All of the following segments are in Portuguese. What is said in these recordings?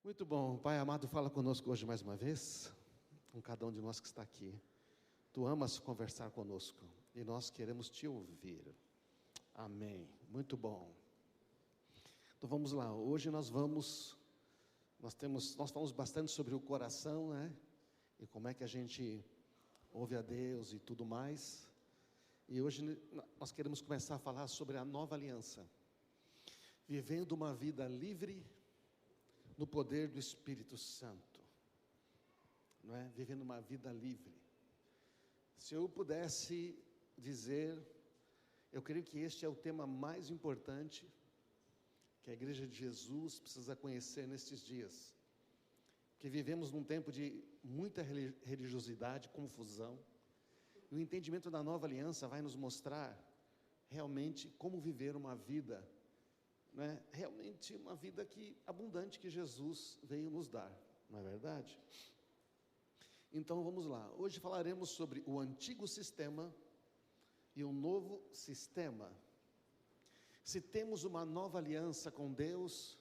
Muito bom, Pai amado, fala conosco hoje mais uma vez, com cada um de nós que está aqui. Tu amas conversar conosco e nós queremos te ouvir. Amém. Muito bom. Então vamos lá. Hoje nós falamos bastante sobre o coração, né? E como é que a gente ouve a Deus e tudo mais. E hoje nós queremos começar a falar sobre a nova aliança, vivendo uma vida livre no poder do Espírito Santo, não é? Vivendo uma vida livre. Se eu pudesse dizer, eu creio que este é o tema mais importante que a Igreja de Jesus precisa conhecer nestes dias, porque vivemos num tempo de muita religiosidade, confusão, e o entendimento da nova aliança vai nos mostrar realmente como viver uma vida, né? Realmente uma vida abundante que Jesus veio nos dar, não é verdade? Então vamos lá, hoje falaremos sobre o antigo sistema e o novo sistema. Se temos uma nova aliança com Deus,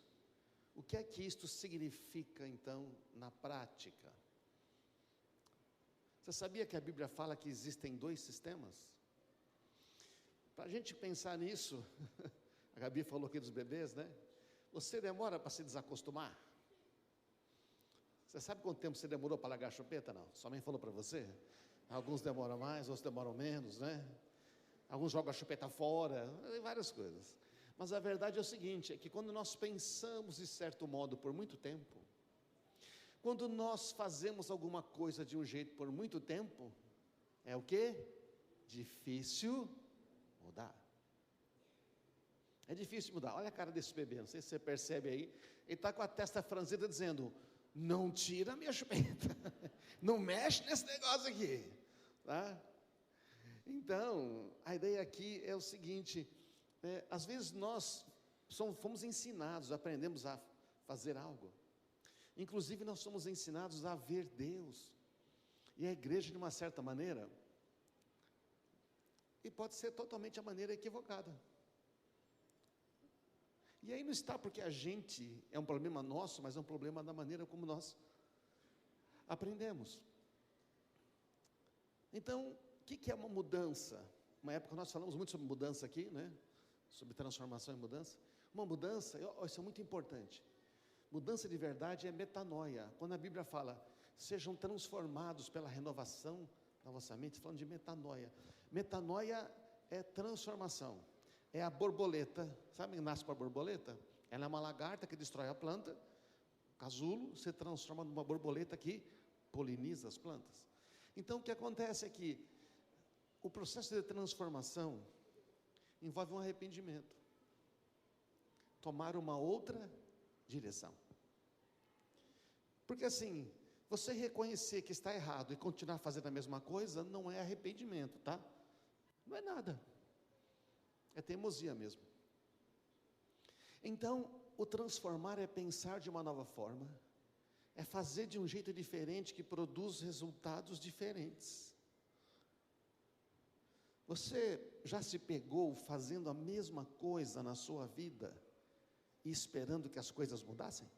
o que é que isto significa então na prática? Você sabia que a Bíblia fala que existem dois sistemas? Para a gente pensar nisso, a Gabi falou aqui dos bebês, né? Você demora para se desacostumar? Você sabe quanto tempo você demorou para largar a chupeta? Não, sua mãe falou para você? Alguns demoram mais, outros demoram menos, né? Alguns jogam a chupeta fora, várias coisas. Mas a verdade é o seguinte, é que quando nós pensamos de certo modo por muito tempo, quando nós fazemos alguma coisa de um jeito por muito tempo, é o quê? Difícil mudar. É difícil mudar. Olha a cara desse bebê, não sei se você percebe aí, ele está com a testa franzida dizendo: não tira a minha chupeta, não mexe nesse negócio aqui, tá? Então, a ideia aqui é o seguinte, às vezes nós fomos ensinados, aprendemos a fazer algo, inclusive nós somos ensinados a ver Deus, e a igreja de uma certa maneira, e pode ser totalmente a maneira equivocada. E aí não está porque a gente, é um problema nosso, mas é um problema da maneira como nós aprendemos. Então, o que é uma mudança? Uma época nós falamos muito sobre mudança aqui, né? Sobre transformação e mudança. Uma mudança, isso é muito importante. Mudança de verdade é metanoia. Quando a Bíblia fala, sejam transformados pela renovação da vossa mente, falando de metanoia. Metanoia é transformação. É a borboleta, sabe que nasce para a borboleta? Ela é uma lagarta que destrói a planta, casulo, se transforma numa borboleta que poliniza as plantas. Então o que acontece é que o processo de transformação envolve um arrependimento, tomar uma outra direção. Porque assim, você reconhecer que está errado e continuar fazendo a mesma coisa, não é arrependimento, tá? Não é nada. É teimosia mesmo. Então, o transformar é pensar de uma nova forma, é fazer de um jeito diferente que produz resultados diferentes. Você já se pegou fazendo a mesma coisa na sua vida e esperando que as coisas mudassem?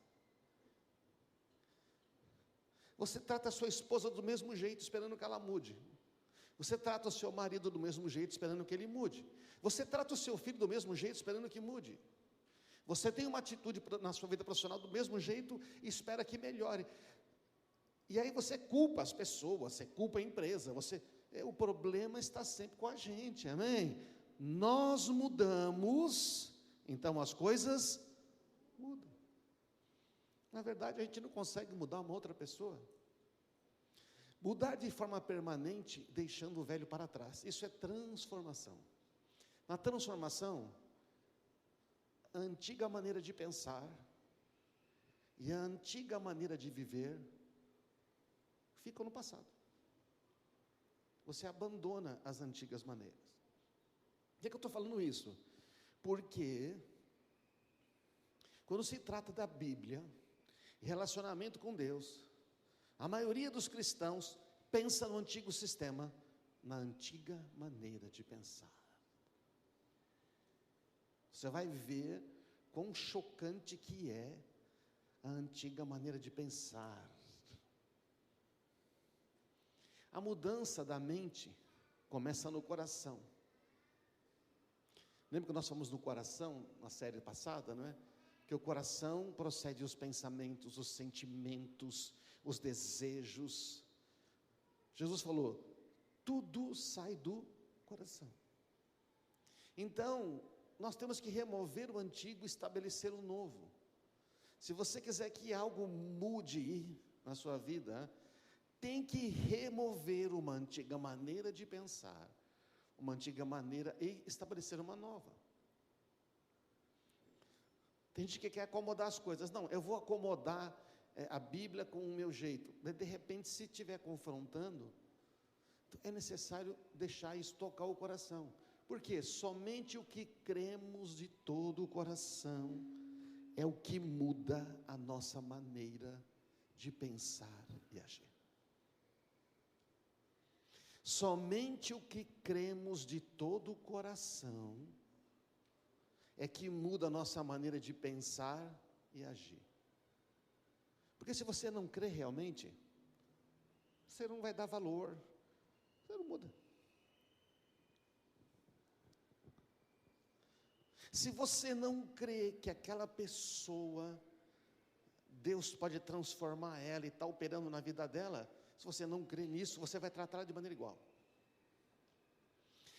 Você trata a sua esposa do mesmo jeito, esperando que ela mude. Você trata o seu marido do mesmo jeito, esperando que ele mude. Você trata o seu filho do mesmo jeito, esperando que mude. Você tem uma atitude na sua vida profissional do mesmo jeito e espera que melhore. E aí você culpa as pessoas, você culpa a empresa, o problema está sempre com a gente, amém? Nós mudamos, então as coisas mudam. Na verdade, a gente não consegue mudar uma outra pessoa. Mudar de forma permanente, deixando o velho para trás. Isso é transformação. Na transformação, a antiga maneira de pensar e a antiga maneira de viver ficam no passado. Você abandona as antigas maneiras. Por que eu estou falando isso? Porque quando se trata da Bíblia, relacionamento com Deus, a maioria dos cristãos pensa no antigo sistema, na antiga maneira de pensar. Você vai ver quão chocante que é a antiga maneira de pensar. A mudança da mente começa no coração. Lembra que nós fomos no coração, na série passada, não é? Que o coração procede os pensamentos, os sentimentos, os desejos. Jesus falou, tudo sai do coração. Então, nós temos que remover o antigo e estabelecer o novo. Se você quiser que algo mude na sua vida, tem que remover uma antiga maneira de pensar, uma antiga maneira e estabelecer uma nova. Tem gente que quer acomodar as coisas. Não, eu vou acomodar a Bíblia com o meu jeito. De repente, se estiver confrontando, é necessário deixar isso tocar o coração. Porque somente o que cremos de todo o coração é o que muda a nossa maneira de pensar e agir. Somente o que cremos de todo o coração é que muda a nossa maneira de pensar e agir. Porque se você não crê realmente, você não vai dar valor, você não muda. Se você não crê que aquela pessoa, Deus pode transformar ela e está operando na vida dela, se você não crê nisso, você vai tratá-la de maneira igual.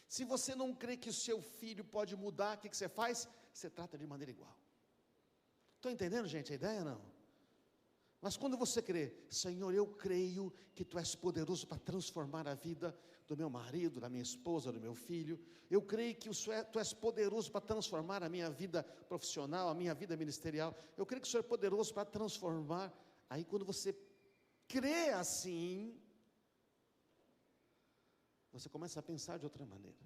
Se você não crê que o seu filho pode mudar, o que você faz? Você trata de maneira igual. Estão entendendo, gente, a ideia não? Mas quando você crê, Senhor, eu creio que Tu és poderoso para transformar a vida do meu marido, da minha esposa, do meu filho. Eu creio que Tu és poderoso para transformar a minha vida profissional, a minha vida ministerial. Eu creio que o Senhor é poderoso para transformar. Aí quando você crê assim, você começa a pensar de outra maneira.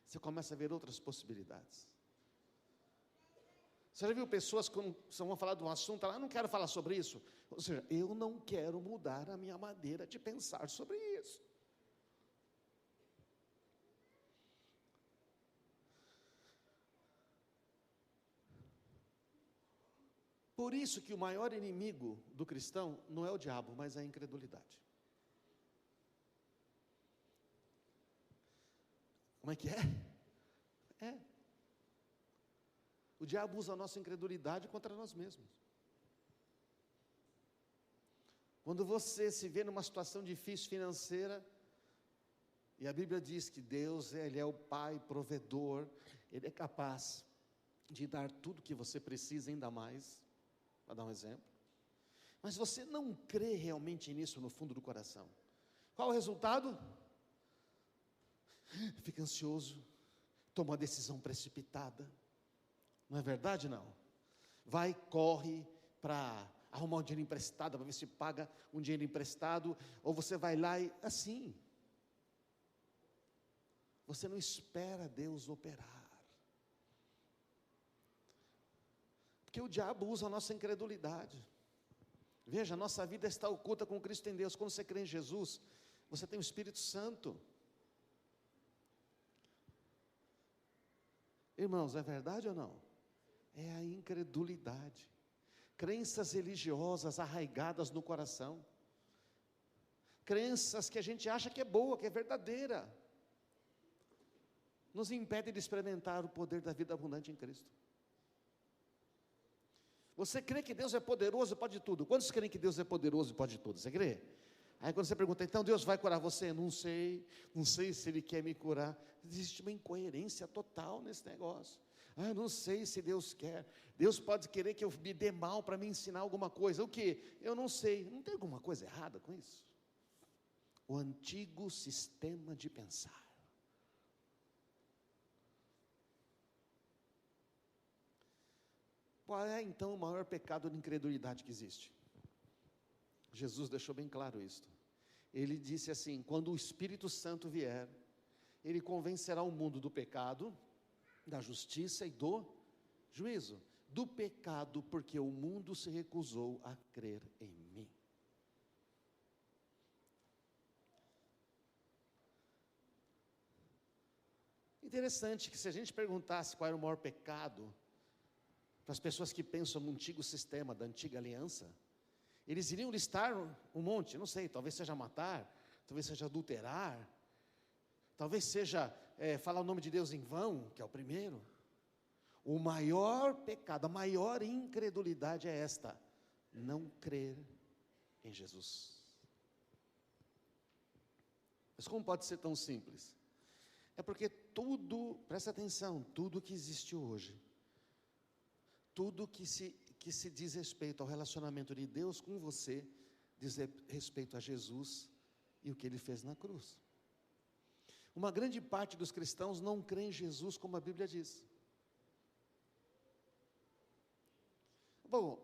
Você começa a ver outras possibilidades. Você já viu pessoas que vão falar de um assunto, ela não quero falar sobre isso. Ou seja, eu não quero mudar a minha maneira de pensar sobre isso. Por isso que o maior inimigo do cristão não é o diabo, mas a incredulidade. Como é que é? É. O diabo usa a nossa incredulidade contra nós mesmos. Quando você se vê numa situação difícil financeira, e a Bíblia diz que Deus, Ele é o Pai provedor, Ele é capaz de dar tudo que você precisa, ainda mais, para dar um exemplo. Mas você não crê realmente nisso no fundo do coração. Qual o resultado? Fica ansioso, toma uma decisão precipitada. Não é verdade, não? Vai, corre para arrumar um dinheiro emprestado, para ver se paga um dinheiro emprestado, ou você vai lá e assim. Você não espera Deus operar. Porque o diabo usa a nossa incredulidade. Veja, a nossa vida está oculta com Cristo em Deus. Quando você crê em Jesus, você tem o Espírito Santo. Irmãos, é verdade ou não? É a incredulidade, crenças religiosas arraigadas no coração, crenças que a gente acha que é boa, que é verdadeira, nos impede de experimentar o poder da vida abundante em Cristo. Você crê que Deus é poderoso e pode tudo? Quantos creem que Deus é poderoso e pode tudo? Você crê? Aí quando você pergunta, então Deus vai curar você? Não sei se Ele quer me curar. Existe uma incoerência total nesse negócio. Eu não sei se Deus quer. Deus pode querer que eu me dê mal para me ensinar alguma coisa. O quê? Eu não sei. Não tem alguma coisa errada com isso? O antigo sistema de pensar. Qual é então o maior pecado de incredulidade que existe? Jesus deixou bem claro isto. Ele disse assim: quando o Espírito Santo vier, Ele convencerá o mundo do pecado, da justiça e do juízo. Do pecado, porque o mundo se recusou a crer em mim. Interessante que se a gente perguntasse qual era o maior pecado, para as pessoas que pensam no antigo sistema, da antiga aliança, eles iriam listar um monte, não sei, talvez seja matar, talvez seja adulterar, talvez seja falar o nome de Deus em vão, que é o primeiro. O maior pecado, a maior incredulidade é esta: não crer em Jesus. Mas como pode ser tão simples? É porque tudo, presta atenção, tudo que existe hoje, tudo que se diz respeito ao relacionamento de Deus com você, diz respeito a Jesus e o que Ele fez na cruz. Uma grande parte dos cristãos não crê em Jesus como a Bíblia diz. Bom,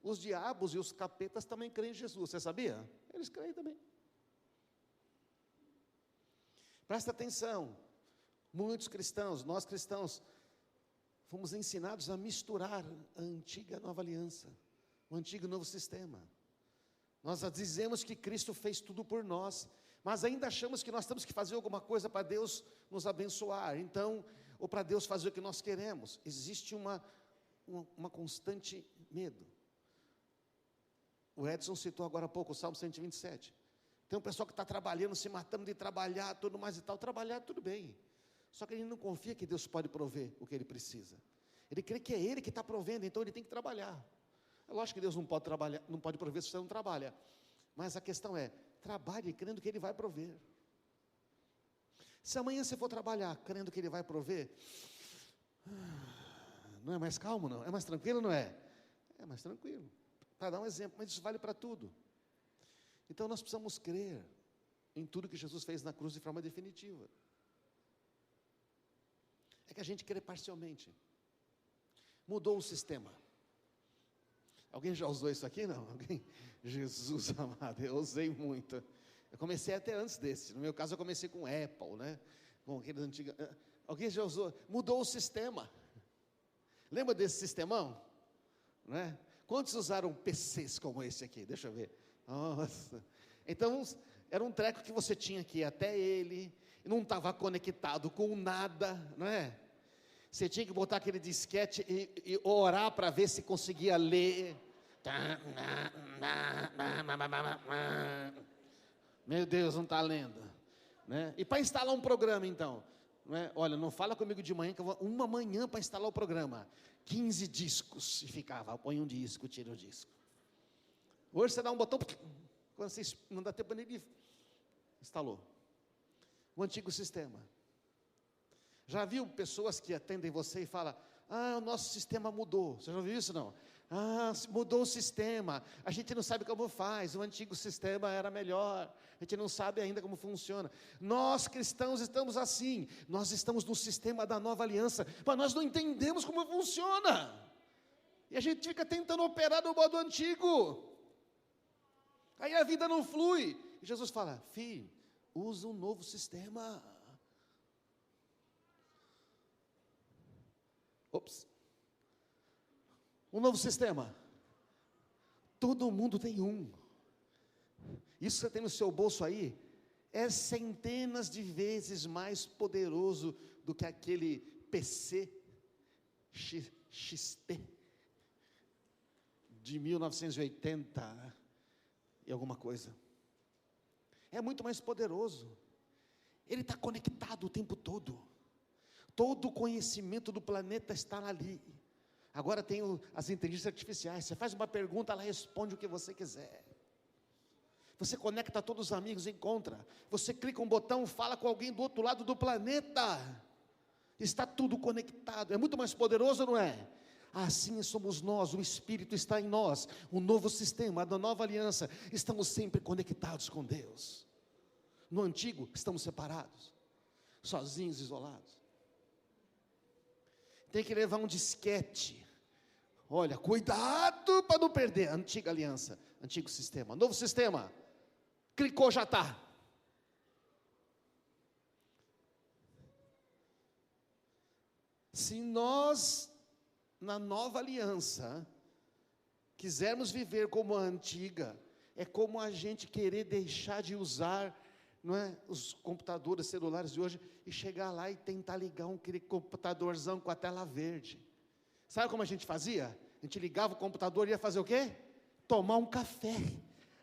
os diabos e os capetas também creem em Jesus, você sabia? Eles creem também. Presta atenção, muitos cristãos, nós cristãos, fomos ensinados a misturar a antiga e a nova aliança, o antigo e o novo sistema. Nós dizemos que Cristo fez tudo por nós, mas ainda achamos que nós temos que fazer alguma coisa para Deus nos abençoar, então, ou para Deus fazer o que nós queremos. Existe uma constante medo. O Edson citou agora há pouco o Salmo 127. Tem um pessoal que está trabalhando, se matando de trabalhar, tudo mais e tal. Trabalhar, tudo bem. Só que ele não confia que Deus pode prover o que ele precisa. Ele crê que é Ele que está provendo, então ele tem que trabalhar. É lógico que Deus não pode trabalhar, não pode prover se você não trabalha. Mas a questão é, trabalhe crendo que Ele vai prover. Se amanhã você for trabalhar crendo que Ele vai prover, não é mais calmo não? É mais tranquilo, não é? É mais tranquilo. Para dar um exemplo, mas isso vale para tudo. Então nós precisamos crer em tudo que Jesus fez na cruz de forma definitiva. É que a gente crê parcialmente. Mudou o sistema. Alguém já usou isso aqui? Não? Alguém? Jesus amado, eu usei muito. Eu comecei até antes desse. No meu caso eu comecei com Apple, né? Com aqueles antigos. Alguém já usou? Mudou o sistema. Lembra desse sistemão? Não é? Quantos usaram PCs como esse aqui? Deixa eu ver. Nossa. Então, era um treco que você tinha que ir até ele, não estava conectado com nada, não é? Você tinha que botar aquele disquete e orar para ver se conseguia ler. Meu Deus, não está lendo, né? E para instalar um programa, então, não é? Olha, não fala comigo de manhã, que eu vou uma manhã para instalar o programa. 15 discos, e ficava, põe um disco, tira o disco. Hoje você dá um botão, quando você não dá tempo nem de instalou. O antigo sistema. Já viu pessoas que atendem você e falam: o nosso sistema mudou. Você já ouviu isso não? Mudou o sistema, a gente não sabe como faz, o antigo sistema era melhor, a gente não sabe ainda como funciona. Nós cristãos estamos assim, nós estamos no sistema da nova aliança, mas nós não entendemos como funciona, e a gente fica tentando operar no modo antigo, aí a vida não flui, e Jesus fala: filho, usa um novo sistema. Um novo sistema. Todo mundo tem um. Isso que você tem no seu bolso aí é centenas de vezes mais poderoso do que aquele PC XP de 1980 e alguma coisa. É muito mais poderoso. Ele está conectado o tempo todo. Todo o conhecimento do planeta está ali. Agora tem as inteligências artificiais. Você faz uma pergunta, ela responde o que você quiser. Você conecta todos os amigos, encontra. Você clica um botão, fala com alguém do outro lado do planeta. Está tudo conectado. É muito mais poderoso, não é? Assim somos nós, o Espírito está em nós. O novo sistema, da nova aliança. Estamos sempre conectados com Deus. No antigo, estamos separados. Sozinhos, isolados. Tem que levar um disquete. Olha, cuidado para não perder. Antiga aliança, antigo sistema, novo sistema. Clicou, já está. Se nós, na nova aliança, quisermos viver como a antiga, é como a gente querer deixar de usar, não é, os computadores celulares de hoje e chegar lá e tentar ligar aquele computadorzão com a tela verde. Sabe como a gente fazia? A gente ligava o computador e ia fazer o quê? Tomar um café,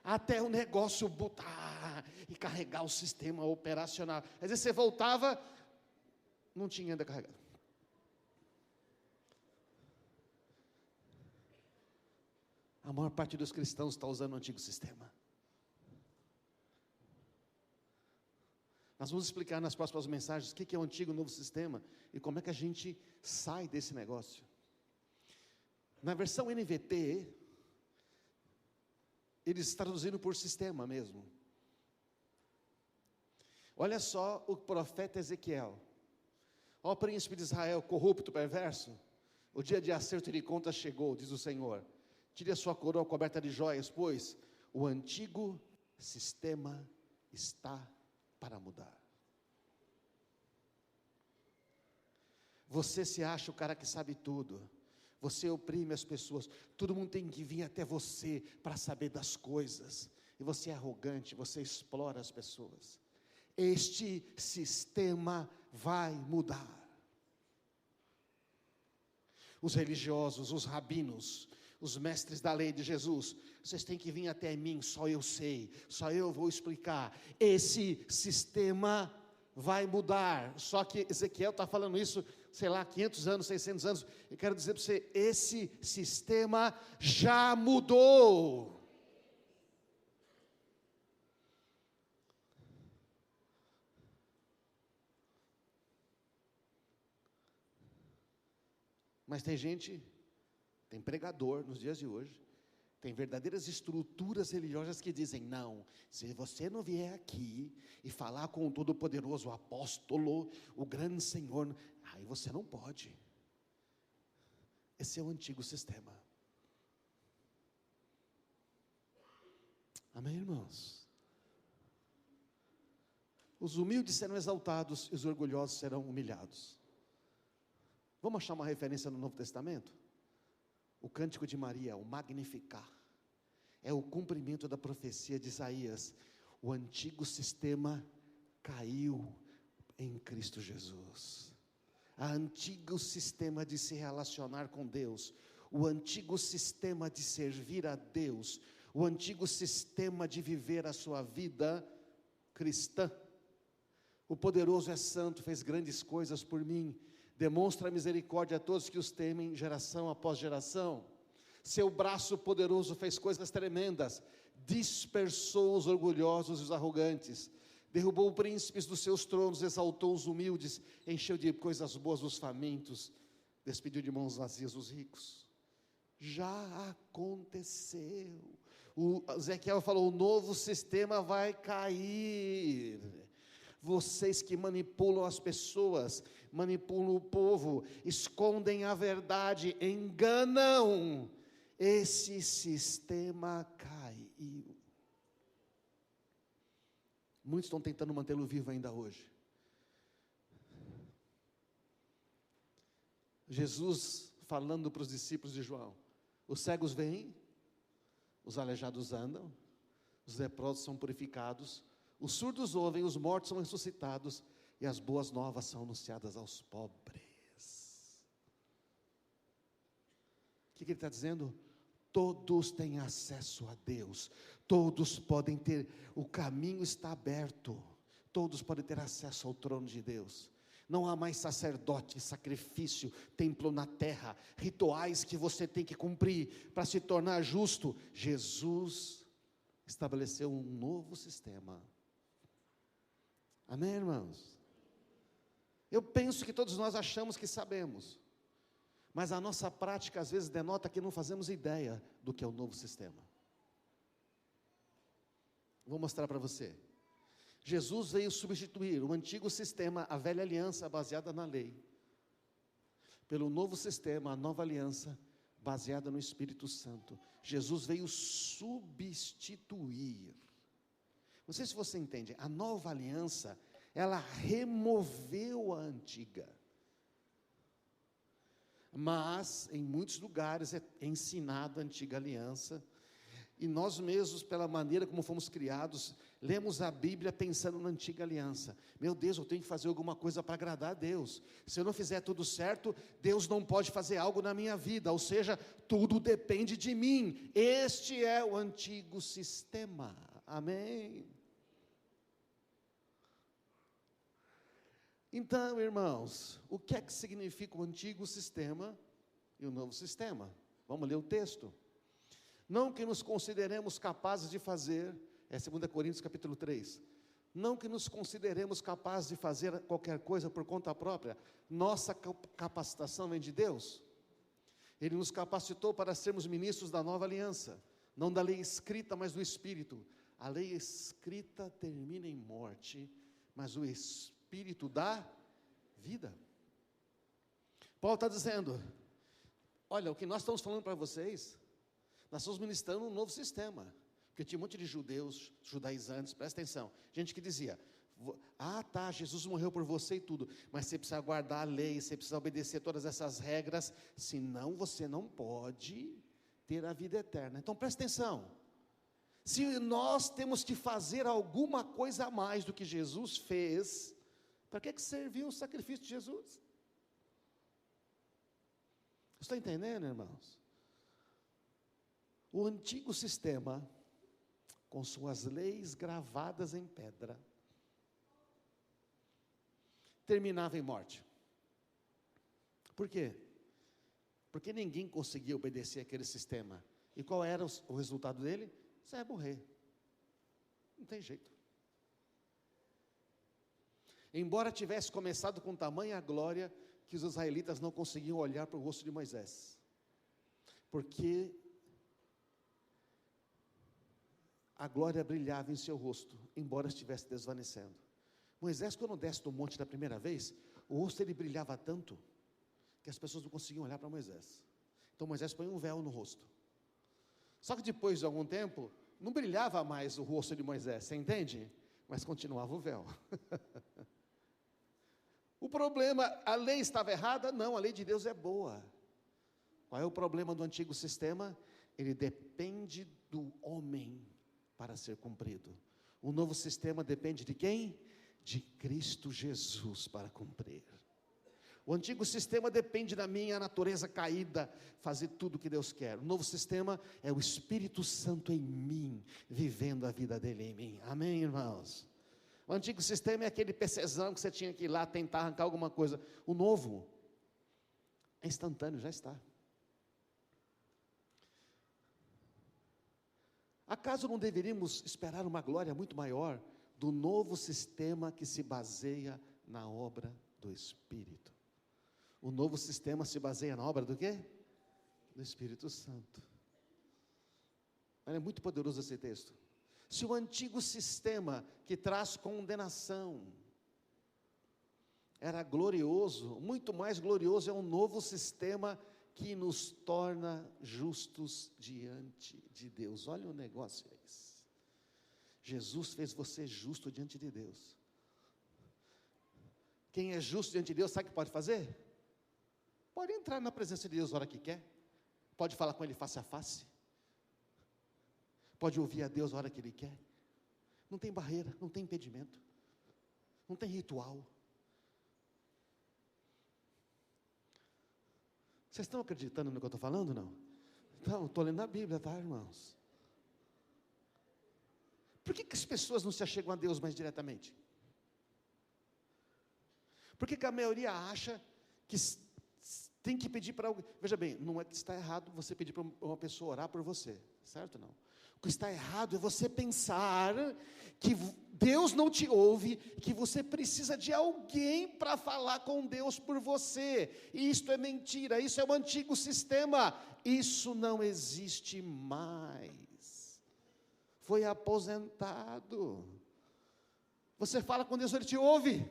até o negócio botar e carregar o sistema operacional. Às vezes você voltava, não tinha ainda carregado. A maior parte dos cristãos está usando o antigo sistema. Nós vamos explicar nas próximas mensagens o que é o antigo e o novo sistema e como é que a gente sai desse negócio. Na versão NVT, eles traduziram por sistema mesmo. Olha só o profeta Ezequiel. Ó príncipe de Israel, corrupto, perverso, o dia de acerto e de contas chegou, diz o Senhor. Tire a sua coroa coberta de joias, pois o antigo sistema está para mudar. Você se acha o cara que sabe tudo. Você oprime as pessoas. Todo mundo tem que vir até você para saber das coisas. E você é arrogante, você explora as pessoas. Este sistema vai mudar. Os religiosos, os rabinos, os mestres da lei de Jesus, vocês têm que vir até mim, só eu sei, só eu vou explicar. Esse sistema vai mudar. Só que Ezequiel está falando isso, sei lá, 500 anos, 600 anos. Eu quero dizer para você, esse sistema já mudou. Mas tem gente, tem pregador nos dias de hoje, tem verdadeiras estruturas religiosas que dizem, não, se você não vier aqui e falar com o Todo-Poderoso, o apóstolo, o grande Senhor, aí você não pode. Esse é o antigo sistema. Amém, irmãos? Os humildes serão exaltados e os orgulhosos serão humilhados. Vamos achar uma referência no Novo Testamento? O Cântico de Maria, o Magnificar, é o cumprimento da profecia de Isaías. O antigo sistema caiu em Cristo Jesus. O antigo sistema de se relacionar com Deus, o antigo sistema de servir a Deus, o antigo sistema de viver a sua vida cristã. O poderoso é santo, fez grandes coisas por mim, demonstra misericórdia a todos que os temem, geração após geração. Seu braço poderoso fez coisas tremendas, dispersou os orgulhosos e os arrogantes, derrubou príncipes dos seus tronos, exaltou os humildes, encheu de coisas boas os famintos, despediu de mãos vazias os ricos. Já aconteceu. O Ezequiel falou, o novo sistema vai cair. Vocês que manipulam as pessoas, manipulam o povo, escondem a verdade, enganam, esse sistema caiu. Muitos estão tentando mantê-lo vivo ainda hoje. Jesus falando para os discípulos de João, os cegos veem, os aleijados andam, os leprosos são purificados, os surdos ouvem, os mortos são ressuscitados, e as boas novas são anunciadas aos pobres. O que ele está dizendo? Todos têm acesso a Deus, todos podem ter, o caminho está aberto, todos podem ter acesso ao trono de Deus. Não há mais sacerdote, sacrifício, templo na terra, rituais que você tem que cumprir para se tornar justo. Jesus estabeleceu um novo sistema. Amém, irmãos? Eu penso que todos nós achamos que sabemos, mas a nossa prática às vezes denota que não fazemos ideia do que é o novo sistema. Vou mostrar para você. Jesus veio substituir o antigo sistema, a velha aliança baseada na lei, pelo novo sistema, a nova aliança baseada no Espírito Santo. Jesus veio substituir. Não sei se você entende, a nova aliança, ela removeu a antiga. Mas, em muitos lugares é ensinada a antiga aliança, E nós mesmos, pela maneira como fomos criados, lemos a Bíblia pensando na antiga aliança. Meu Deus, eu tenho que fazer alguma coisa para agradar a Deus. Se eu não fizer tudo certo, Deus não pode fazer algo na minha vida. Ou seja, tudo depende de mim. Este é o antigo sistema. Amém? Então, irmãos, o que é que significa o antigo sistema e o novo sistema? Vamos ler o texto. Não que nos consideremos capazes de fazer, é 2 Coríntios capítulo 3, não que nos consideremos capazes de fazer qualquer coisa por conta própria, nossa capacitação vem de Deus. Ele nos capacitou para sermos ministros da nova aliança, não da lei escrita, mas do Espírito. A lei escrita termina em morte, mas o Espírito dá vida. Paulo está dizendo, olha, o que nós estamos falando para vocês, nós estamos ministrando um novo sistema, porque tinha um monte de judaizantes, presta atenção, gente que dizia, Jesus morreu por você e tudo, mas você precisa guardar a lei, você precisa obedecer todas essas regras, senão você não pode ter a vida eterna. Então presta atenção, se nós temos que fazer alguma coisa a mais do que Jesus fez, para que serviu o sacrifício de Jesus? Está entendendo, irmãos? O antigo sistema, com suas leis gravadas em pedra, terminava em morte. Por quê? Porque ninguém conseguia obedecer aquele sistema. E qual era o resultado dele? Você ia morrer. Não tem jeito. Embora tivesse começado com tamanha glória, que os israelitas não conseguiam olhar para o rosto de Moisés. Porque a glória brilhava em seu rosto, embora estivesse desvanecendo. Moisés, quando desce do monte da primeira vez, o rosto dele brilhava tanto, que as pessoas não conseguiam olhar para Moisés. Então Moisés põe um véu no rosto. Só que depois de algum tempo, não brilhava mais o rosto de Moisés, você entende? Mas continuava o véu. O problema, a lei estava errada? Não, a lei de Deus é boa. Qual é o problema do antigo sistema? Ele depende do homem para ser cumprido. O novo sistema depende de quem? De Cristo Jesus para cumprir. O antigo sistema depende da minha natureza caída, fazer tudo o que Deus quer. O novo sistema é o Espírito Santo em mim, vivendo a vida dele em mim. Amém, irmãos? O antigo sistema é aquele PCzão que você tinha que ir lá tentar arrancar alguma coisa. O novo é instantâneo, já está. Acaso não deveríamos esperar uma glória muito maior do novo sistema que se baseia na obra do Espírito? O novo sistema se baseia na obra do quê? Do Espírito Santo. É muito poderoso esse texto. Se o antigo sistema que traz condenação era glorioso, muito mais glorioso é um novo sistema que nos torna justos diante de Deus. Olha o negócio esse. Jesus fez você justo diante de Deus. Quem é justo diante de Deus, sabe o que pode fazer? Pode entrar na presença de Deus a hora que quer. Pode falar com Ele face a face. Pode ouvir a Deus a hora que Ele quer. Não tem barreira, não tem impedimento. Não tem ritual. Vocês estão acreditando no que eu estou falando, não? Então, estou lendo a Bíblia, tá, irmãos? Por que as pessoas não se achegam a Deus mais diretamente? Por que a maioria acha que tem que pedir para alguém? Veja bem, não é que está errado você pedir para uma pessoa orar por você, certo ou não? O que está errado é você pensar que Deus não te ouve, que você precisa de alguém para falar com Deus por você. E isto é mentira, isso é o antigo sistema. Isso não existe mais. Foi aposentado. Você fala com Deus, Ele te ouve.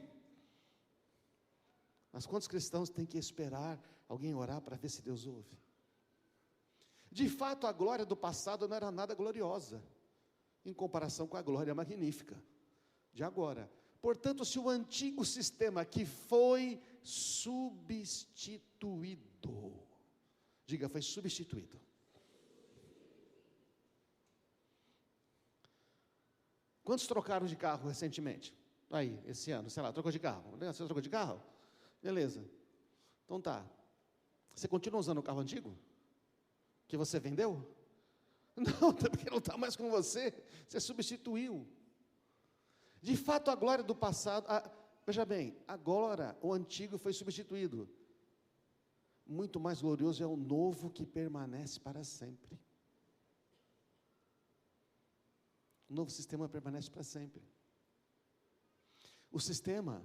Mas quantos cristãos têm que esperar alguém orar para ver se Deus ouve? De fato, a glória do passado não era nada gloriosa, em comparação com a glória magnífica de agora. Portanto, se o antigo sistema que foi substituído, diga, foi substituído. Quantos trocaram de carro recentemente? Aí, esse ano, sei lá, trocou de carro. Você trocou de carro? Beleza. Então tá. Você continua usando o carro antigo? Que você vendeu? Não, porque não está mais com você. Você substituiu. De fato, a glória do passado... veja bem, agora o antigo foi substituído. Muito mais glorioso é o novo que permanece para sempre. O novo sistema permanece para sempre. O sistema,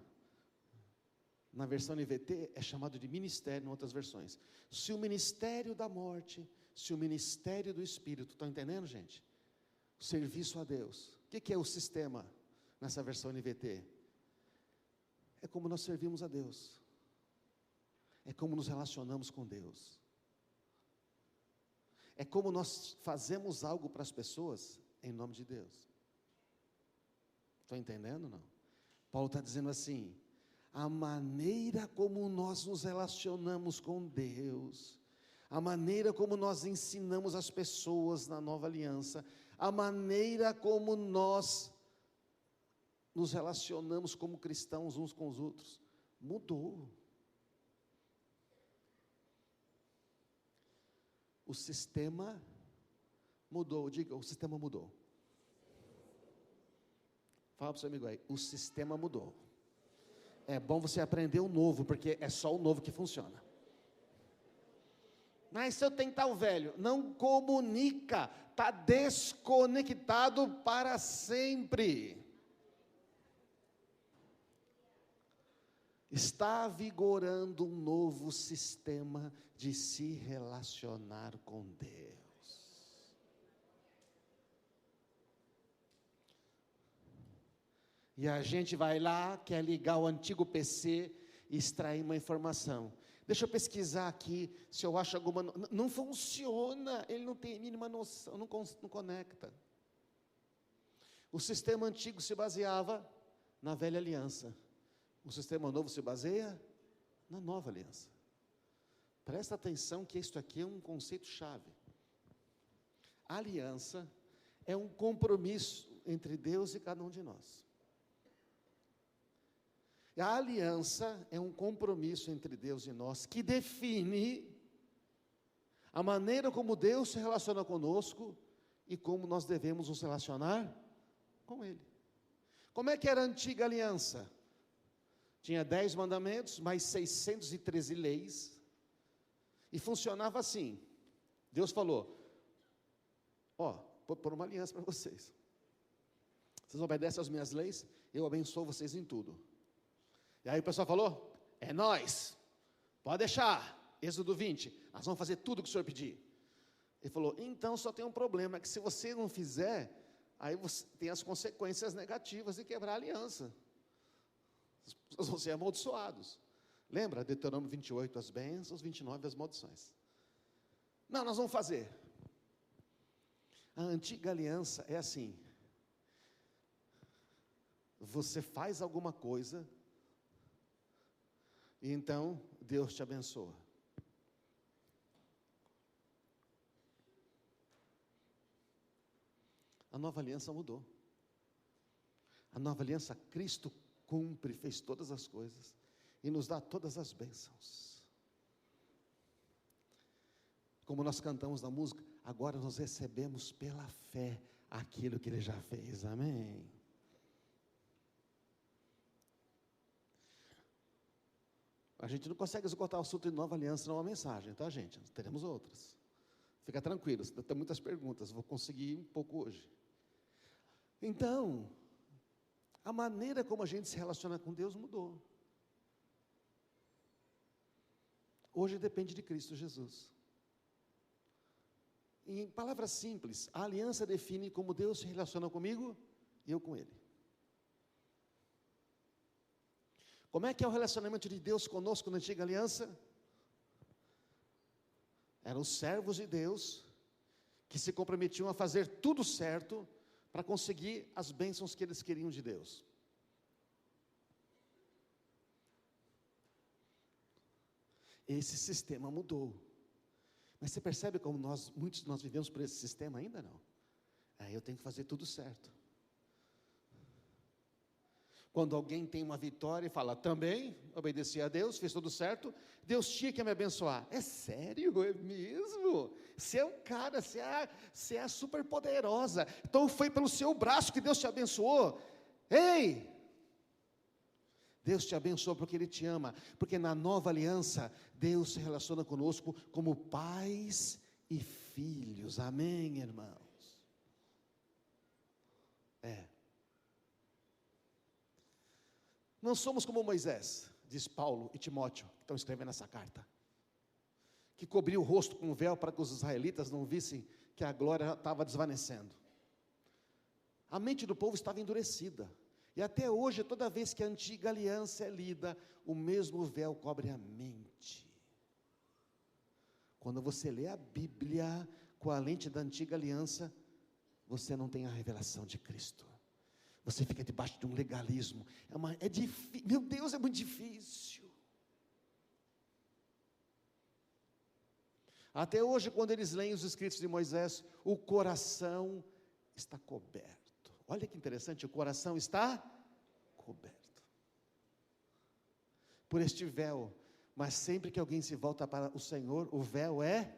na versão NVT, é chamado de ministério em outras versões. Se o ministério da morte, se o ministério do Espírito, estão entendendo, gente? O serviço a Deus. O que é o sistema nessa versão NVT? É como nós servimos a Deus. É como nos relacionamos com Deus. É como nós fazemos algo para as pessoas em nome de Deus. Estão entendendo, não? Paulo está dizendo assim, a maneira como nós nos relacionamos com Deus, a maneira como nós ensinamos as pessoas na nova aliança, a maneira como nós nos relacionamos como cristãos uns com os outros, mudou. O sistema mudou, diga, o sistema mudou. Fala para o seu amigo aí, o sistema mudou. É bom você aprender o novo, porque é só o novo que funciona. Mas se eu tentar o velho, não comunica, está desconectado para sempre. Está vigorando um novo sistema de se relacionar com Deus. E a gente vai lá, quer ligar o antigo PC e extrair uma informação. Deixa eu pesquisar aqui, se eu acho alguma... Não funciona, ele não tem a mínima noção, não conecta. O sistema antigo se baseava na velha aliança. O sistema novo se baseia na nova aliança. Presta atenção que isto aqui é um conceito chave. A aliança é um compromisso entre Deus e cada um de nós. A aliança é um compromisso entre Deus e nós, que define a maneira como Deus se relaciona conosco e como nós devemos nos relacionar com Ele. Como é que era a antiga aliança? Tinha 10 mandamentos, mais 613 leis, e funcionava assim. Deus falou, vou pôr uma aliança para vocês. Vocês obedecem às minhas leis, eu abençoo vocês em tudo. E aí o pessoal falou, é nós, pode deixar, Êxodo 20, nós vamos fazer tudo o que o Senhor pedir. Ele falou, então só tem um problema, é que se você não fizer, aí você tem as consequências negativas de quebrar a aliança. Vocês vão ser amaldiçoados. Lembra, Deuteronômio 28, as bênçãos, 29, as maldições. Não, nós vamos fazer. A antiga aliança é assim, você faz alguma coisa, e então Deus te abençoa. A nova aliança mudou. A nova aliança, Cristo cumpre, fez todas as coisas e nos dá todas as bênçãos. Como nós cantamos na música, agora nós recebemos pela fé aquilo que Ele já fez, amém? A gente não consegue esgotar o assunto de nova aliança numa mensagem, tá, gente? Teremos outras. Fica tranquilo, tem muitas perguntas, vou conseguir um pouco hoje. Então, a maneira como a gente se relaciona com Deus mudou. Hoje depende de Cristo Jesus. Em palavras simples, a aliança define como Deus se relaciona comigo e eu com Ele. Como é que é o relacionamento de Deus conosco na antiga aliança? Eram os servos de Deus que se comprometiam a fazer tudo certo para conseguir as bênçãos que eles queriam de Deus. Esse sistema mudou. Mas você percebe como muitos de nós vivemos por esse sistema ainda não? Eu tenho que fazer tudo certo. Quando alguém tem uma vitória e fala, também obedeci a Deus, fez tudo certo, Deus tinha que me abençoar. É sério? É mesmo? Você é um cara, você é super poderosa. Então foi pelo seu braço que Deus te abençoou. Ei! Deus te abençoou porque Ele te ama. Porque na nova aliança, Deus se relaciona conosco como pais e filhos. Amém, irmãos? Não somos como Moisés, diz Paulo e Timóteo, que estão escrevendo essa carta, que cobriu o rosto com um véu para que os israelitas não vissem que a glória estava desvanecendo. A mente do povo estava endurecida, e até hoje, toda vez que a antiga aliança é lida, o mesmo véu cobre a mente. Quando você lê a Bíblia com a lente da antiga aliança, você não tem a revelação de Cristo. Você fica debaixo de um legalismo. É difícil, meu Deus, é muito difícil. Até hoje, quando eles leem os escritos de Moisés, o coração está coberto. Olha que interessante, o coração está coberto por este véu. Mas sempre que alguém se volta para o Senhor, o véu é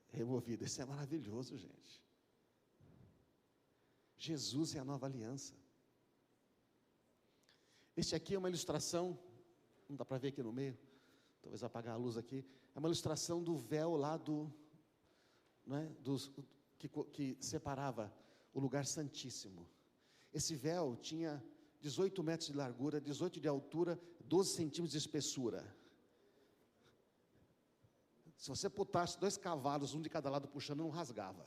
removido. Isso é maravilhoso, gente. Jesus é a nova aliança. Este aqui é uma ilustração, não dá para ver aqui no meio, talvez apagar a luz aqui, é uma ilustração do véu lá que separava o lugar santíssimo. Esse véu tinha 18 metros de largura, 18 de altura, 12 centímetros de espessura. Se você botasse 2 cavalos, um de cada lado puxando, não rasgava.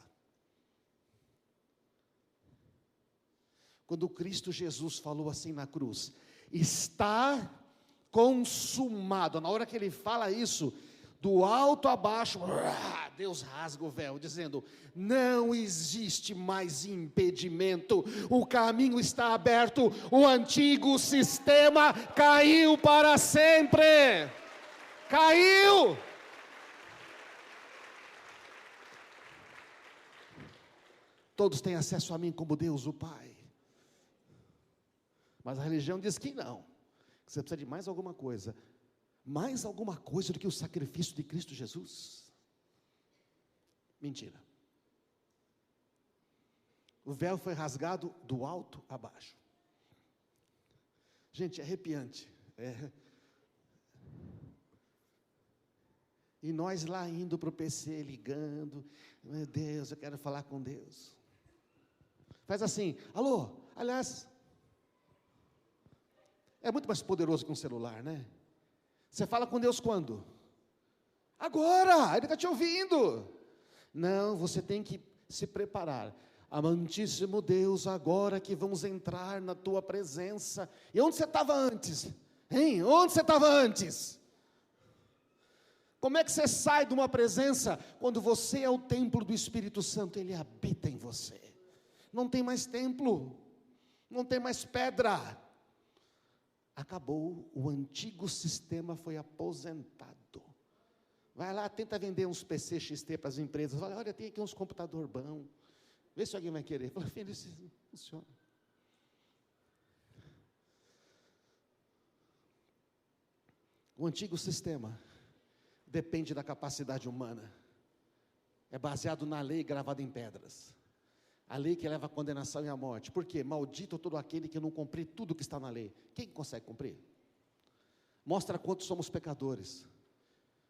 Quando Cristo Jesus falou assim na cruz, está consumado. Na hora que ele fala isso, do alto a baixo, Deus rasga o véu, dizendo, não existe mais impedimento, o caminho está aberto, o antigo sistema caiu para sempre, caiu. Todos têm acesso a mim como Deus, o Pai. Mas a religião diz que não, que você precisa de mais alguma coisa do que o sacrifício de Cristo Jesus. Mentira. O véu foi rasgado do alto a baixo. Gente, é arrepiante. E nós lá indo para o PC, ligando, meu Deus, eu quero falar com Deus. Faz assim, alô, aliás, é muito mais poderoso que um celular, né? Você fala com Deus quando? Agora, Ele está te ouvindo. Não, você tem que se preparar. Amantíssimo Deus, agora que vamos entrar na Tua presença. E onde você estava antes? Hein? Onde você estava antes? Como é que você sai de uma presença quando você é o templo do Espírito Santo? Ele habita em você. Não tem mais templo, não tem mais pedra. Acabou, o antigo sistema foi aposentado. Vai lá, tenta vender uns PC XT para as empresas. Olha, tem aqui uns computadores bons. Vê se alguém vai querer. Fala, filho, isso não funciona. O antigo sistema depende da capacidade humana. É baseado na lei gravada em pedras. A lei que leva à condenação e à morte. Por quê? Maldito todo aquele que não cumprir tudo que está na lei. Quem consegue cumprir? Mostra quanto somos pecadores.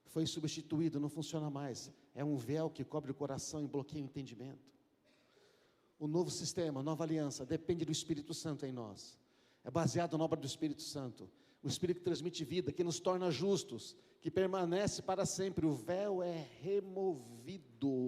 Foi substituído, não funciona mais. É um véu que cobre o coração e bloqueia o entendimento. O novo sistema, a nova aliança, depende do Espírito Santo em nós. É baseado na obra do Espírito Santo. O Espírito que transmite vida, que nos torna justos, que permanece para sempre. O véu é removido.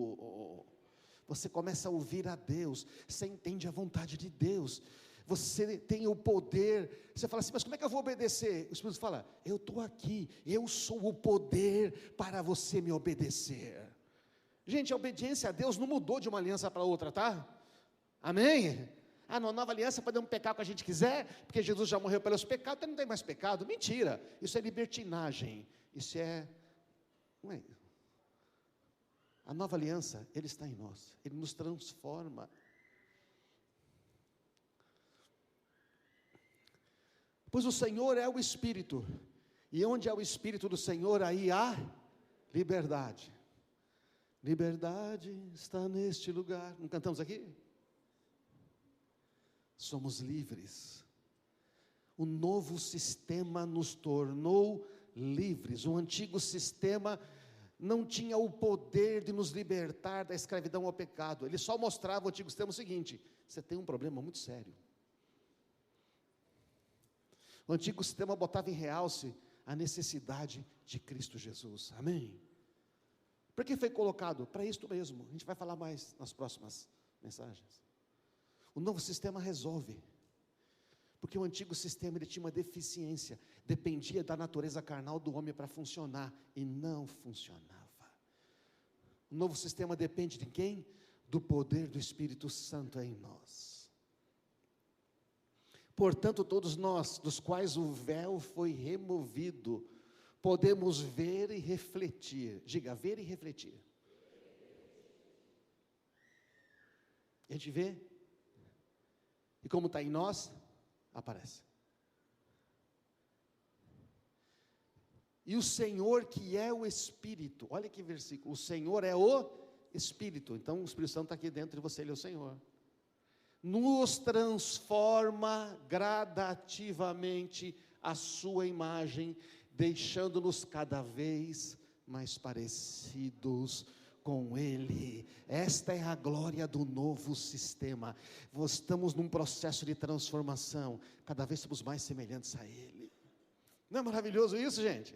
Você começa a ouvir a Deus, você entende a vontade de Deus, você tem o poder, você fala assim, mas como é que eu vou obedecer? O Espírito fala, eu estou aqui, eu sou o poder para você me obedecer. Gente, a obediência a Deus não mudou de uma aliança para outra, tá? Amém? Na nova aliança podemos pecar o que a gente quiser, porque Jesus já morreu pelos pecados, então não tem mais pecado. Mentira, isso é libertinagem, isso não é. A nova aliança, Ele está em nós, Ele nos transforma. Pois o Senhor é o Espírito, e onde é o Espírito do Senhor, aí há liberdade. Liberdade está neste lugar. Não cantamos aqui? Somos livres. O novo sistema nos tornou livres. O antigo sistema não tinha o poder de nos libertar da escravidão ao pecado. Ele só mostrava o antigo sistema o seguinte: você tem um problema muito sério. O antigo sistema botava em realce a necessidade de Cristo Jesus. Amém? Por que foi colocado? Para isto mesmo. A gente vai falar mais nas próximas mensagens. O novo sistema resolve. Porque o antigo sistema ele tinha uma deficiência, dependia da natureza carnal do homem para funcionar, e não funcionava. O novo sistema depende de quem? Do poder do Espírito Santo em nós. Portanto, todos nós, dos quais o véu foi removido, podemos ver e refletir. Diga, ver e refletir. A gente vê, e como está em nós, aparece. E o Senhor que é o Espírito, olha que versículo, o Senhor é o Espírito, então o Espírito Santo está aqui dentro de você, Ele é o Senhor, nos transforma gradativamente a sua imagem, deixando-nos cada vez mais parecidos com Ele. Esta é a glória do novo sistema. Estamos num processo de transformação, cada vez somos mais semelhantes a Ele. Não é maravilhoso isso, gente?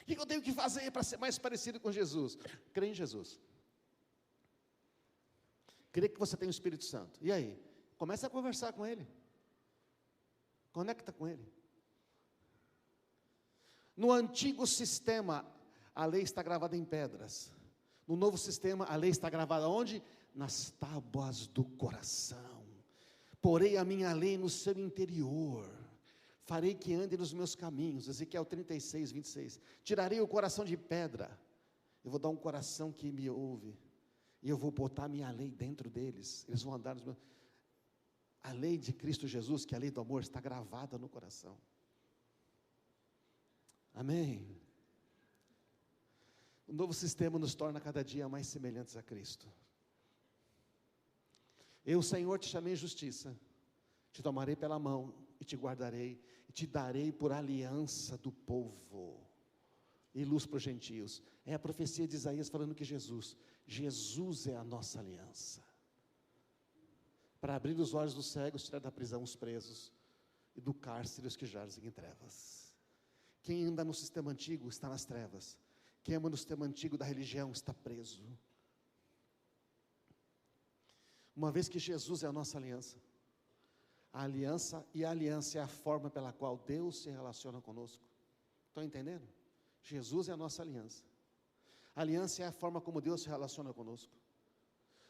O que eu tenho que fazer para ser mais parecido com Jesus? Crer em Jesus. Crer que você tem o Espírito Santo. E aí? Começa a conversar com Ele. Conecta com Ele. No antigo sistema, a lei está gravada em pedras. No novo sistema, a lei está gravada onde? Nas tábuas do coração. Porei a minha lei no seu interior. Farei que ande nos meus caminhos. Ezequiel 36, 26. Tirarei o coração de pedra. Eu vou dar um coração que me ouve. E eu vou botar a minha lei dentro deles. Eles vão andar nos meus... A lei de Cristo Jesus, que é a lei do amor, está gravada no coração. Amém. O novo sistema nos torna cada dia mais semelhantes a Cristo. Eu, Senhor, te chamei em justiça, te tomarei pela mão e te guardarei, e te darei por aliança do povo, e luz para os gentios. É a profecia de Isaías falando que Jesus é a nossa aliança, para abrir os olhos dos cegos, tirar da prisão os presos, e do cárcere os que jazem em trevas. Quem anda no sistema antigo está nas trevas. Quem anda no sistema antigo da religião está preso. Uma vez que Jesus é a nossa aliança, a aliança é a forma pela qual Deus se relaciona conosco. Estão entendendo? Jesus é a nossa aliança. A aliança é a forma como Deus se relaciona conosco.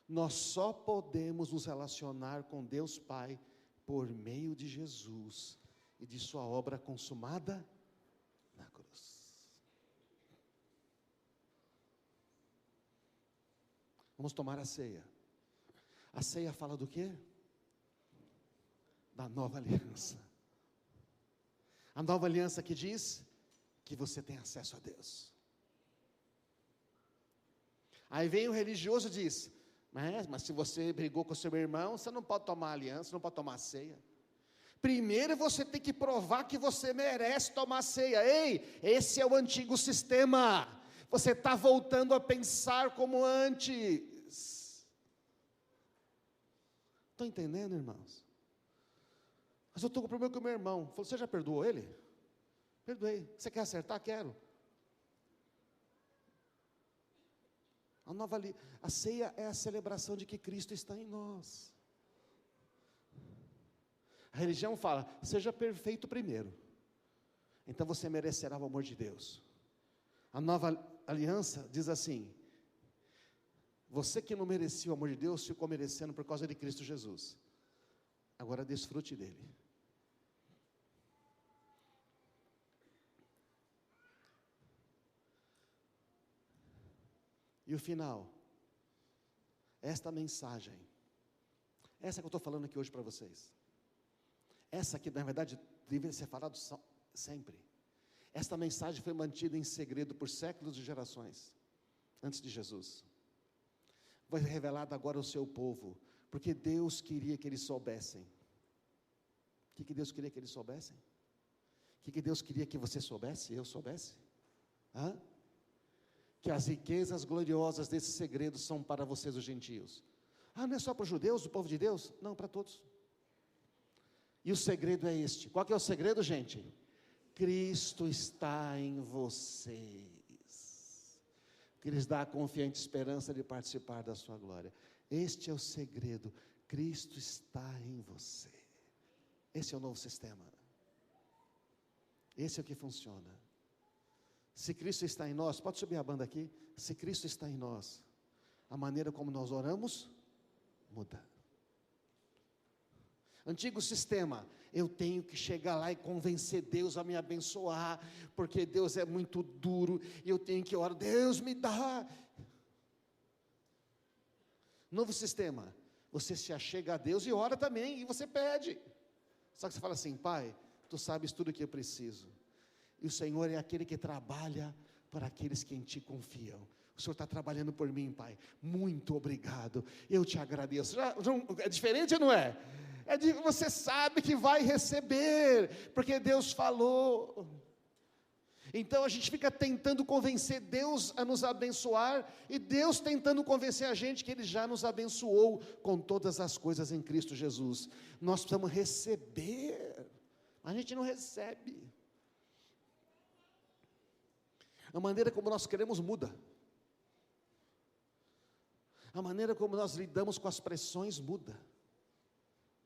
Nós só podemos nos relacionar com Deus Pai por meio de Jesus e de sua obra consumada na cruz. Vamos tomar a ceia. A ceia fala do quê? Da nova aliança. A nova aliança que diz que você tem acesso a Deus. Aí vem o religioso e diz: mas se você brigou com seu irmão, você não pode tomar aliança, não pode tomar ceia. Primeiro você tem que provar que você merece tomar ceia. Ei, esse é o antigo sistema. Você está voltando a pensar como antes. Estão entendendo, irmãos? Mas eu estou com problema com o meu irmão. Falou: você já perdoou ele? Perdoei. Você quer acertar? Quero. A ceia é a celebração de que Cristo está em nós. A religião fala: seja perfeito primeiro, então você merecerá o amor de Deus. A nova aliança diz assim: você que não merecia o amor de Deus, ficou merecendo por causa de Cristo Jesus. Agora desfrute dele. E o final, esta mensagem, essa que eu estou falando aqui hoje para vocês, essa que na verdade deveria ser falado sempre. Esta mensagem foi mantida em segredo por séculos e gerações, antes de Jesus. Foi revelada agora ao seu povo, porque Deus queria que eles soubessem. O que Deus queria que eles soubessem? O que Deus queria que você soubesse, eu soubesse? Que as riquezas gloriosas desse segredo são para vocês, os gentios. Não é só para os judeus, o povo de Deus? Não, para todos. E o segredo é este. Qual que é o segredo, gente? Cristo está em vocês, que lhes dá a confiante esperança de participar da sua glória. Este é o segredo, Cristo está em você. Esse é o novo sistema, esse é o que funciona. Se Cristo está em nós, pode subir a banda aqui, se Cristo está em nós, a maneira como nós oramos, muda. Antigo sistema, eu tenho que chegar lá e convencer Deus a me abençoar, porque Deus é muito duro, e eu tenho que orar, Deus me dá. Novo sistema, você se achega a Deus e ora também, e você pede. Só que você fala assim, Pai, Tu sabes tudo o que eu preciso, e o Senhor é aquele que trabalha para aqueles que em Ti confiam. O Senhor está trabalhando por mim, Pai, muito obrigado, eu te agradeço. É diferente ou não é? Você sabe que vai receber, porque Deus falou. Então a gente fica tentando convencer Deus a nos abençoar, e Deus tentando convencer a gente que Ele já nos abençoou com todas as coisas em Cristo Jesus. Nós precisamos receber, a gente não recebe. A maneira como nós queremos muda, a maneira como nós lidamos com as pressões muda.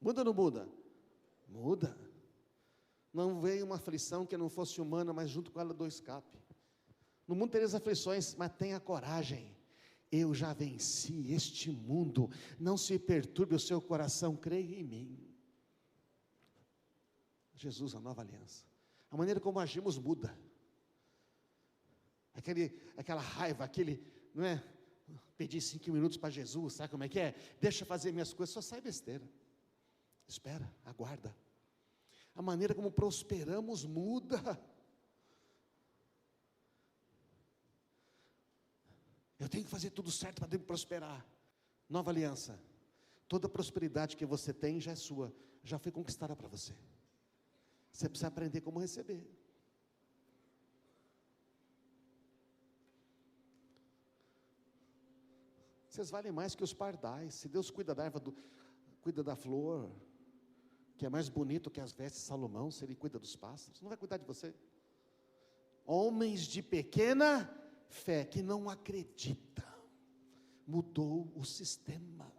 Muda ou não muda? Muda. Não veio uma aflição que não fosse humana, mas junto com ela do escape. No mundo tereis aflições, mas tenha coragem. Eu já venci este mundo. Não se perturbe o seu coração, creia em mim. Jesus, a nova aliança. A maneira como agimos muda. Aquela raiva, não é? Pedir 5 minutos para Jesus, sabe como é que é? Deixa eu fazer minhas coisas, só sai besteira. Espera, aguarda. A maneira como prosperamos muda. Eu tenho que fazer tudo certo para prosperar. Nova aliança. Toda prosperidade que você tem já é sua, já foi conquistada para você. Você precisa aprender como receber. Vocês valem mais que os pardais. Se Deus cuida da erva, cuida da flor, que é mais bonito que as vestes de Salomão, se Ele cuida dos pássaros, não vai cuidar de você? Homens de pequena fé, que não acreditam, mudou o sistema.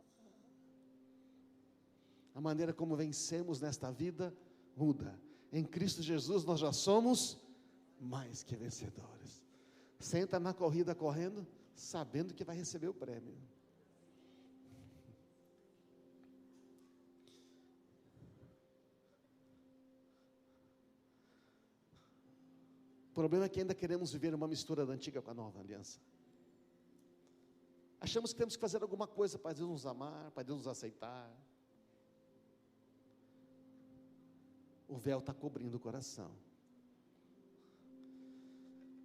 A maneira como vencemos nesta vida, muda. Em Cristo Jesus nós já somos mais que vencedores. Senta na corrida correndo, sabendo que vai receber o prêmio. O problema é que ainda queremos viver uma mistura da antiga com a nova aliança. Achamos que temos que fazer alguma coisa para Deus nos amar, para Deus nos aceitar. O véu está cobrindo o coração.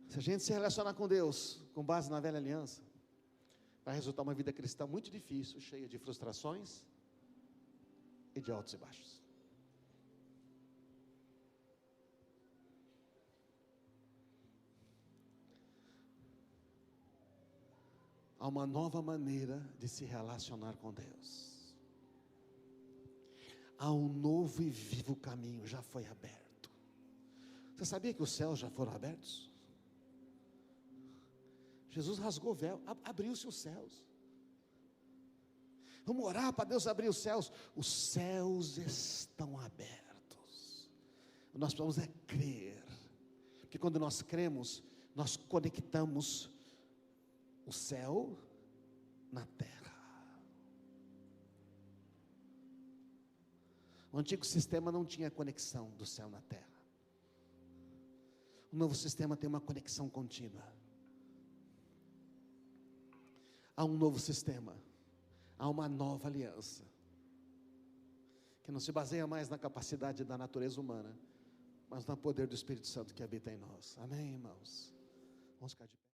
Se a gente se relacionar com Deus com base na velha aliança, vai resultar uma vida cristã muito difícil, cheia de frustrações e de altos e baixos. Há uma nova maneira de se relacionar com Deus. Há um novo e vivo caminho, já foi aberto. Você sabia que os céus já foram abertos? Jesus rasgou o véu, abriu-se os céus. Vamos orar para Deus abrir os céus. Os céus estão abertos. Nós precisamos é crer, porque quando nós cremos, nós conectamos o céu na terra. O antigo sistema não tinha conexão do céu na terra. O novo sistema tem uma conexão contínua. Há um novo sistema, há uma nova aliança. que não se baseia mais na capacidade da natureza humana, mas no poder do Espírito Santo que habita em nós. Amém, irmãos? Vamos ficar de pé.